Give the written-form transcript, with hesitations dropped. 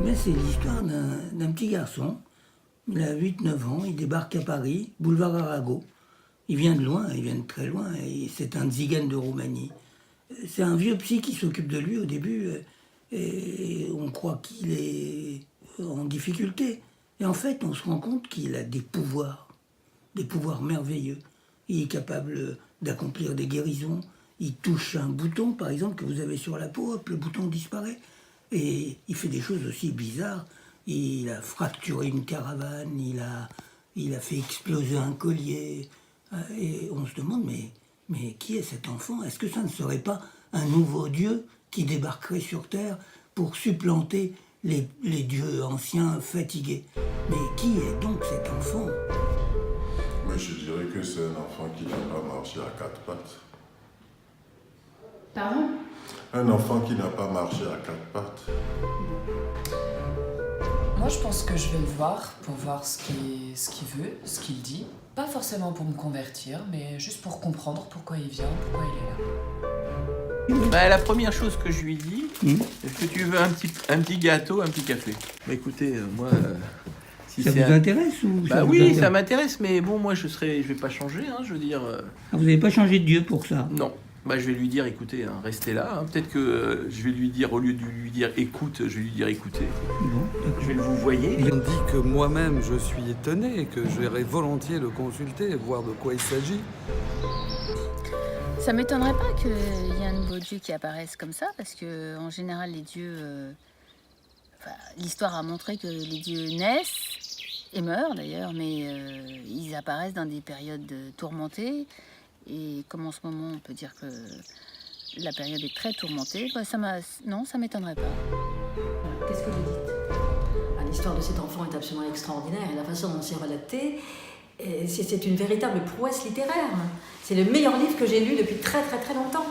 Mais c'est l'histoire d'un petit garçon. Il a 8-9 ans, il débarque à Paris, boulevard Arago. Il vient de loin, il vient de très loin, et c'est un tzigane de Roumanie. C'est un vieux psy qui s'occupe de lui au début, et on croit qu'il est en difficulté. Et en fait, on se rend compte qu'il a des pouvoirs merveilleux. Il est capable d'accomplir des guérisons. Il touche un bouton, par exemple, que vous avez sur la peau, hop, le bouton disparaît. Et il fait des choses aussi bizarres. Il a fracturé une caravane, il a fait exploser un collier. Et on se demande, mais qui est cet enfant? Est-ce que ça ne serait pas un nouveau dieu qui débarquerait sur Terre pour supplanter les dieux anciens fatigués? Mais qui est donc cet enfant? Mais je dirais que c'est un enfant qui n'a pas marché à quatre pattes. Pardon? Un enfant qui n'a pas marché à quatre pattes. Moi, je pense que je vais le voir pour voir ce qu'il veut, ce qu'il dit. Pas forcément pour me convertir, mais juste pour comprendre pourquoi il vient, pourquoi il est là. Bah, la première chose que je lui dis, est-ce que tu veux un petit gâteau, un petit café? Bah écoutez, moi... si ça vous intéresse ou Bah oui, ça m'intéresse, mais bon, moi je vais pas changer, hein, je veux dire... Vous n'avez pas changé de dieu pour ça? Non. Bah, je vais lui dire, écoutez, hein, restez là. Hein. Peut-être que je vais lui dire, au lieu de lui dire écoute, je vais lui dire écoutez. Bon, je vais le vous voyez. Il me dit que moi-même je suis étonné, que j'irai volontiers le consulter, voir de quoi il s'agit. Ça m'étonnerait pas qu'il y ait un nouveau dieu qui apparaisse comme ça, parce que en général les dieux... l'histoire a montré que les dieux naissent et meurent d'ailleurs, mais ils apparaissent dans des périodes tourmentées. Et comme en ce moment, on peut dire que la période est très tourmentée, bah, non, ça m'étonnerait pas. Qu'est-ce que vous dites? L'histoire de cet enfant est absolument extraordinaire et la façon dont c'est relaté, c'est une véritable prouesse littéraire. C'est le meilleur livre que j'ai lu depuis très très très longtemps.